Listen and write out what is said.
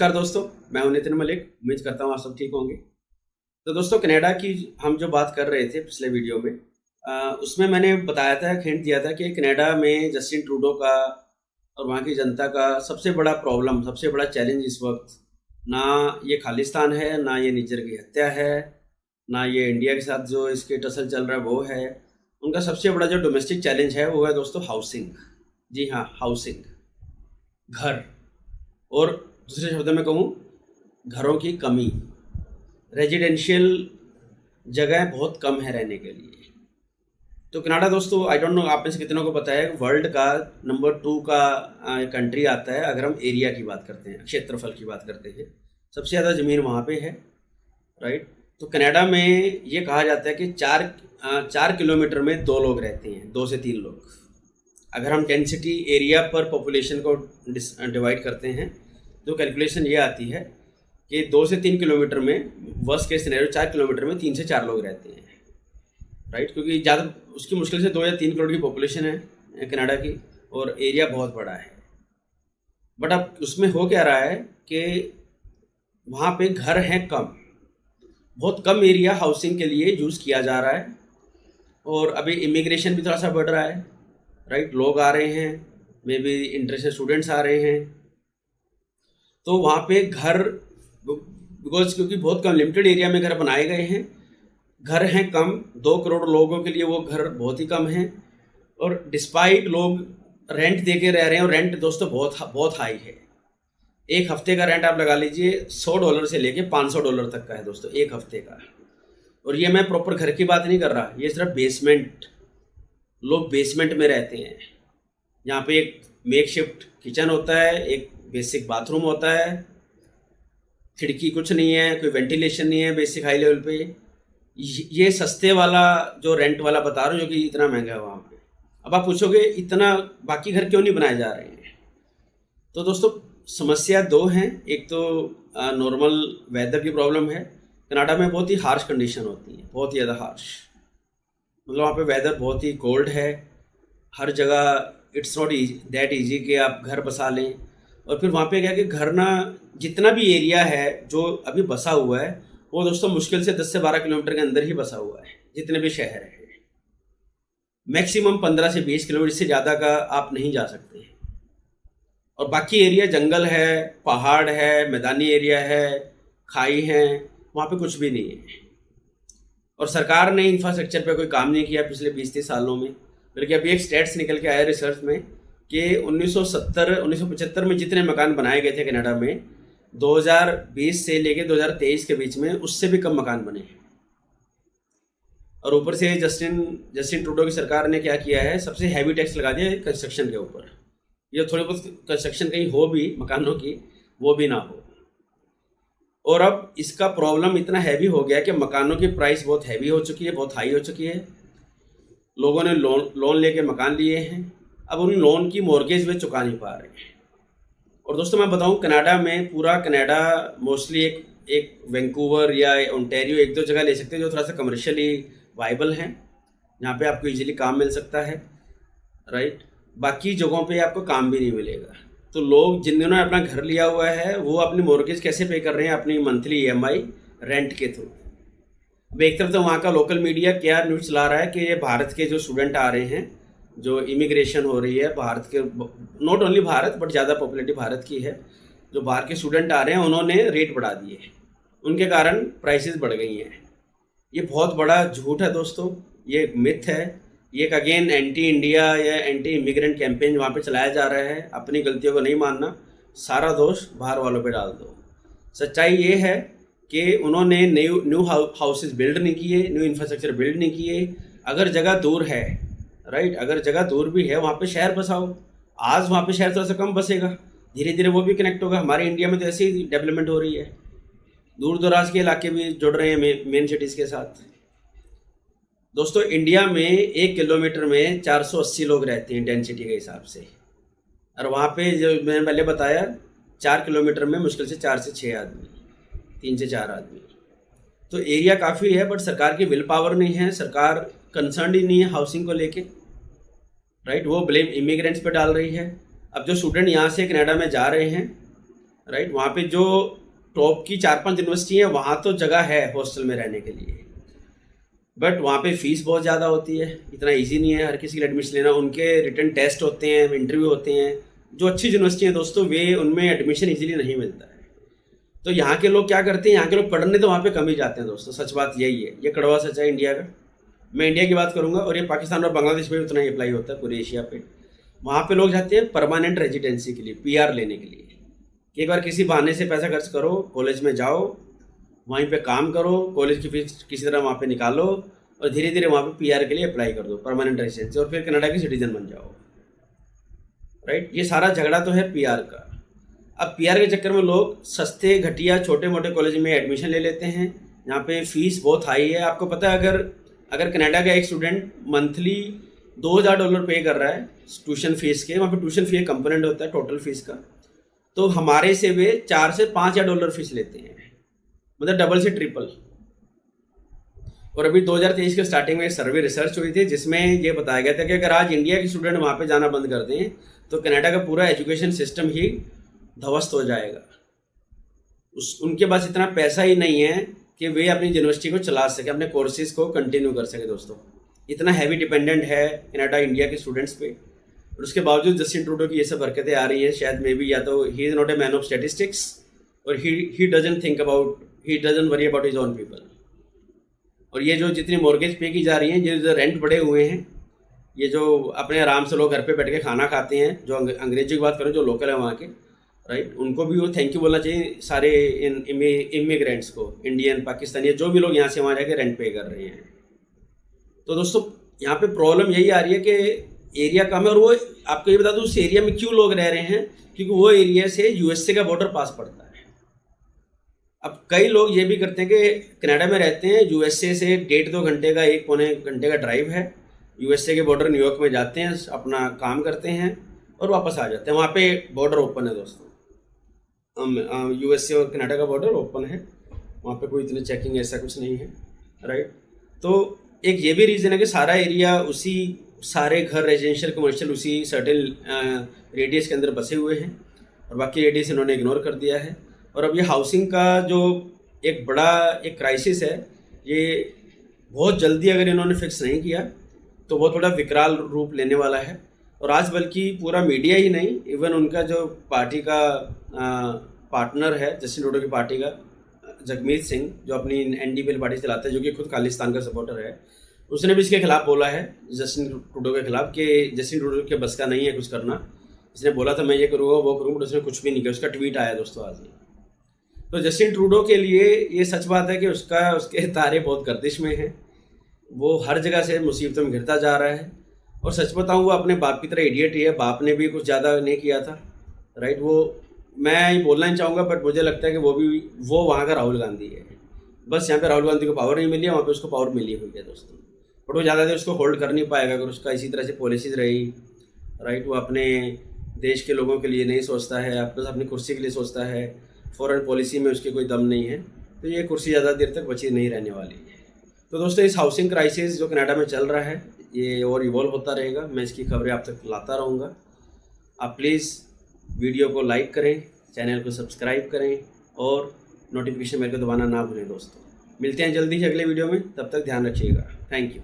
नमस्कार दोस्तों, मैं हूं नितिन मलिक। उम्मीद करता हूं आप सब ठीक होंगे। तो दोस्तों, कनाडा की हम जो बात कर रहे थे पिछले वीडियो में, उसमें मैंने बताया था, हिंट दिया था कि कनाडा में जस्टिन ट्रूडो का और वहाँ की जनता का सबसे बड़ा प्रॉब्लम, सबसे बड़ा चैलेंज इस वक्त ना ये खालिस्तान है, ना ये निज्जर की हत्या है, ना ये इंडिया के साथ जो इसके टसल चल रहा है वो है। उनका सबसे बड़ा जो डोमेस्टिक चैलेंज है वो है दोस्तों हाउसिंग। जी हाँ, हाउसिंग, घर। और दूसरे शब्दों में कहूँ, घरों की कमी। रेजिडेंशियल जगह बहुत कम है रहने के लिए। तो कनाडा दोस्तों, आई डोंट नो आप में से कितनों को पता है, वर्ल्ड का नंबर 2 का कंट्री आता है अगर हम एरिया की बात करते हैं, क्षेत्रफल की बात करते हैं। सबसे ज़्यादा ज़मीन वहाँ पे है, राइट। तो कनाडा में ये कहा जाता है कि 4 किलोमीटर में 2 लोग रहते हैं, 2 से 3 लोग। अगर हम डेंसिटी एरिया पर पॉपुलेशन को डिवाइड करते हैं तो कैलकुलेशन ये आती है कि 2 से 3 किलोमीटर में, वर्स्ट केस सिनेरियो 4 किलोमीटर में 3 से 4 लोग रहते हैं, राइट। क्योंकि ज़्यादा उसकी मुश्किल से 2 या 3 करोड़ की पॉपुलेशन है कनाडा की, और एरिया बहुत बड़ा है। बट अब उसमें हो क्या रहा है कि वहाँ पे घर हैं कम, बहुत कम एरिया हाउसिंग के लिए यूज़ किया जा रहा है। और अभी इमिग्रेशन भी थोड़ा सा बढ़ रहा है, राइट। लोग आ रहे हैं, मे बी इंटरनेशनल स्टूडेंट्स आ रहे हैं, तो वहाँ पे घर, बिकॉज क्योंकि बहुत कम लिमिटेड एरिया में घर बनाए गए हैं, घर हैं कम, 2 करोड़ लोगों के लिए वो घर बहुत ही कम हैं। और डिस्पाइट लोग रेंट दे के रह रहे हैं, और रेंट दोस्तों बहुत हाई है। एक हफ्ते का रेंट आप लगा लीजिए $100 से लेके $500 तक का है दोस्तों, एक हफ्ते का। और ये मैं प्रॉपर घर की बात नहीं कर रहा, ये सिर्फ बेसमेंट, लोग बेसमेंट में रहते हैं। यहाँ पे एक मेकशिफ्ट किचन होता है, एक बेसिक बाथरूम होता है, खिड़की कुछ नहीं है, कोई वेंटिलेशन नहीं है बेसिक हाई लेवल पे। ये सस्ते वाला जो रेंट वाला बता रहा हूँ, जो कि इतना महंगा है वहाँ पे। अब आप पूछोगे इतना बाकी घर क्यों नहीं बनाए जा रहे हैं? तो दोस्तों, समस्या 2 हैं। एक तो नॉर्मल वेदर की प्रॉब्लम है। कनाडा में बहुत ही हार्श कंडीशन होती है, बहुत ही ज़्यादा हार्श। मतलब वहाँ पे वेदर बहुत ही कोल्ड है हर जगह। इट्स नॉट दैट ईजी कि आप घर बसा लें। और फिर वहाँ पे क्या है कि घर ना, जितना भी एरिया है जो अभी बसा हुआ है, वो दोस्तों मुश्किल से 10 से 12 किलोमीटर के अंदर ही बसा हुआ है, जितने भी शहर हैं। मैक्सिमम 15 से 20 किलोमीटर से ज़्यादा का आप नहीं जा सकते। और बाकी एरिया जंगल है, पहाड़ है, मैदानी एरिया है, खाई है, वहाँ पे कुछ भी नहीं है। और सरकार ने इंफ्रास्ट्रक्चर पे कोई काम नहीं किया पिछले 20-30 सालों में। बल्कि अभी एक स्टेट्स निकल के आया रिसर्च में कि 1975 में जितने मकान बनाए गए थे कनाडा में, 2020 से लेके 2023 के बीच में उससे भी कम मकान बने हैं। और ऊपर से जस्टिन ट्रूडो की सरकार ने क्या किया है, सबसे हैवी टैक्स लगा दिया कंस्ट्रक्शन के ऊपर। ये थोड़ी बहुत कंस्ट्रक्शन कहीं हो भी मकानों की, वो भी ना हो। और अब इसका प्रॉब्लम इतना हैवी हो गया कि मकानों की प्राइस बहुत हैवी हो चुकी है, बहुत हाई हो चुकी है। लोगों ने लोन लेके मकान लिए हैं, अब उन लोन की मॉर्गेज वे चुका नहीं पा रहे हैं। और दोस्तों, मैं बताऊं, कनाडा में, पूरा कनाडा मोस्टली एक वैंकूवर या ओंटारियो, 1-2 जगह ले सकते हैं जो थोड़ा सा कमर्शियली वाइबल हैं, जहाँ पे आपको इजीली काम मिल सकता है, राइट। बाकी जगहों पे आपको काम भी नहीं मिलेगा। तो लोग जिन्होंने अपना घर लिया हुआ है, वो अपनी मॉर्गेज कैसे पे कर रहे हैं? अपनी मंथली EMI रेंट के थ्रू। अब एक तरफ तो वहाँ का लोकल मीडिया क्या न्यूज़ चला रहा है कि ये भारत के जो स्टूडेंट आ रहे हैं, जो इमिग्रेशन हो रही है भारत के, नॉट ओनली भारत बट ज़्यादा पॉपुलैरिटी भारत की है, जो बाहर के स्टूडेंट आ रहे हैं उन्होंने रेट बढ़ा दिए, उनके कारण प्राइसेस बढ़ गई हैं। ये बहुत बड़ा झूठ है दोस्तों, ये एक मिथ है। ये एक अगेन एंटी इंडिया या एंटी इमिग्रेंट कैंपेन वहाँ पे चलाया जा रहा है। अपनी गलतियों को नहीं मानना, सारा दोष बाहर वालों पे डाल दो। सच्चाई ये है कि उन्होंने न्यू हाउसेस बिल्ड नहीं किए, न्यू इंफ्रास्ट्रक्चर बिल्ड नहीं किए। अगर जगह दूर है, राइट, अगर जगह दूर भी है, वहाँ पे शहर बसाओ। आज वहाँ पे शहर थोड़ा सा कम बसेगा, धीरे धीरे वो भी कनेक्ट होगा। हमारे इंडिया में तो ऐसी ही डेवलपमेंट हो रही है, दूर दराज के इलाके भी जुड़ रहे हैं मेन सिटीज़ के साथ। दोस्तों, इंडिया में 1 किलोमीटर में 480 लोग रहते हैं डेंसिटी के हिसाब से। और वहाँ पे जो मैंने पहले बताया, 4 किलोमीटर में मुश्किल से 4 से 6 आदमी, 3 से 4 आदमी। तो एरिया काफ़ी है, बट सरकार की विल पावर नहीं है, सरकार कंसर्न ही नहीं है हाउसिंग को लेके, राइट। वो ब्लेम इमिग्रेंट्स पे डाल रही है। अब जो स्टूडेंट यहाँ से कनाडा में जा रहे हैं, राइट। वहाँ पे जो टॉप की 4-5 यूनिवर्सिटी है वहाँ तो जगह है हॉस्टल में रहने के लिए, बट वहाँ पे फ़ीस बहुत ज़्यादा होती है, इतना इजी नहीं है हर किसी के लिए एडमिशन लेना। उनके रिटन टेस्ट होते हैं, इंटरव्यू होते हैं। जो अच्छी यूनिवर्सिटी हैं दोस्तों, वे उनमें एडमिशन इजीली नहीं मिलता है। तो यहाँ के लोग क्या करते हैं, यहाँ के लोग पढ़ने तो वहाँ पे कम ही जाते हैं दोस्तों, सच बात यही है, ये कड़वा सच है इंडिया का। मैं इंडिया की बात करूँगा, और ये पाकिस्तान और बांग्लादेश में भी उतना ही अप्लाई होता है पूरे एशिया पे। वहाँ पे लोग जाते हैं परमानेंट रेजिडेंसी के लिए, PR लेने के लिए, कि एक बार किसी बहाने से पैसा खर्च करो, कॉलेज में जाओ, वहीं पे काम करो, कॉलेज की फीस किसी तरह वहाँ पे निकालो, और धीरे धीरे वहाँ पे PR के लिए अप्लाई कर दो, परमानेंट रेजिडेंसी, और फिर कनाडा के सिटीजन बन जाओ, राइट। ये सारा झगड़ा तो है PR का। अब PR के चक्कर में लोग सस्ते घटिया छोटे मोटे कॉलेज में एडमिशन ले लेते हैं, यहाँ पे फीस बहुत हाई है। आपको पता है, अगर कनाडा का एक स्टूडेंट मंथली $2000 पे कर रहा है ट्यूशन फीस के, वहाँ पे ट्यूशन फी एक कंपोनेंट होता है टोटल फीस का, तो हमारे से वे $4,000 से $5,000 फीस लेते हैं, मतलब डबल से ट्रिपल। और अभी 2023 के स्टार्टिंग में एक सर्वे रिसर्च हुई थी जिसमें ये बताया गया था कि अगर आज इंडिया के स्टूडेंट वहाँ पे जाना बंद कर दें तो कनाडा का पूरा एजुकेशन सिस्टम ही ध्वस्त हो जाएगा। उनके पास इतना पैसा ही नहीं है कि वे अपनी यूनिवर्सिटी को चला सके, अपने कोर्सेज को कंटिन्यू कर सके दोस्तों। इतना हैवी डिपेंडेंट है कनाडा इंडिया के स्टूडेंट्स पे, और उसके बावजूद जस्टिन ट्रूडो की ये सब हरकतें आ रही हैं। शायद मे बी या तो he is not a man of statistics, और he doesn't worry about his own people. और ये जो जितनी मॉर्गेज पे की जा रही हैं, ये जो रेंट बढ़े हुए हैं, ये जो अपने आराम से लोग घर पे बैठ के खाना खाते हैं, जो अंग्रेजी की बात करें, जो लोकल है वहाँ के, राइट, उनको भी वो थैंक यू बोलना चाहिए सारे इन इमिग्रेंट्स को, इंडियन, पाकिस्तानी, जो भी लोग यहाँ से वहाँ जाके रेंट पे कर रहे हैं। तो दोस्तों यहाँ पे प्रॉब्लम यही आ रही है कि एरिया कम है, और वो आपको ये बता दूँ उस एरिया में क्यों लोग रह रहे हैं, क्योंकि वो एरिया से USA का बॉर्डर पास पड़ता है। अब कई लोग ये भी करते हैं कि कनाडा में रहते हैं, USA से 1.5-2 घंटे का, 1-पौने घंटे का ड्राइव है, USA के बॉर्डर न्यूयॉर्क में जाते हैं, अपना काम करते हैं और वापस आ जाते हैं। वहाँ पे बॉर्डर ओपन है दोस्तों, USA और कनाडा का बॉर्डर ओपन है, वहाँ पे कोई इतनी चेकिंग ऐसा कुछ नहीं है, राइट। तो एक ये भी रीज़न है कि सारा एरिया उसी, सारे घर रेजिडेंशियल कमर्शियल उसी सर्टेन रेडियस के अंदर बसे हुए हैं, और बाकी रेडियस इन्होंने इग्नोर कर दिया है। और अब ये हाउसिंग का जो एक बड़ा एक क्राइसिस है, ये बहुत जल्दी अगर इन्होंने फिक्स नहीं किया तो बहुत बड़ा विकराल रूप लेने वाला है। और आज बल्कि पूरा मीडिया ही नहीं, इवन उनका जो पार्टी का पार्टनर है जस्टिन ट्रूडो की पार्टी का, जगमीत सिंह, जो अपनी NDP पार्टी चलाता है, जो कि खुद खालिस्तान का सपोर्टर है, उसने भी इसके खिलाफ बोला है, जस्टिन ट्रूडो के खिलाफ, कि जस्टिन ट्रूडो के बस का नहीं है कुछ करना। इसने बोला था मैं ये करूँगा वो करूँगा, बट उसने कुछ भी नहीं किया। उसका ट्वीट आया दोस्तों आज ही। तो जस्टिन ट्रूडो के लिए ये सच बात है कि उसके तारे बहुत गर्दिश में हैं, वो हर जगह से मुसीबतों में घिरता जा रहा है। और सच बताऊँ, वो अपने बाप की तरह इडियट ही है, बाप ने भी कुछ ज़्यादा नहीं किया था, राइट। वो मैं ये बोलना नहीं चाहूँगा, बट मुझे लगता है कि वो वहाँ का राहुल गांधी है। बस यहाँ पे राहुल गांधी को पावर नहीं मिली है, वहाँ पे उसको पावर मिली हुई है दोस्तों, बट वो ज़्यादा देर उसको होल्ड कर नहीं पाएगा अगर उसका इसी तरह से पॉलिसीज रही, राइट। वो अपने देश के लोगों के लिए नहीं सोचता है, बस अपनी कुर्सी के लिए सोचता है, फॉरेन पॉलिसी में उसके कोई दम नहीं है, तो ये कुर्सी ज़्यादा देर तक बची नहीं रहने वाली है। तो दोस्तों इस हाउसिंग क्राइसिस जो कनाडा में चल रहा है, ये और इवॉल्व होता रहेगा, मैं इसकी खबरें आप तक लाता रहूँगा। आप प्लीज़ वीडियो को लाइक करें, चैनल को सब्सक्राइब करें, और नोटिफिकेशन बेल को दबाना ना भूलें दोस्तों। मिलते हैं जल्दी ही अगले वीडियो में, तब तक ध्यान रखिएगा। Thank you.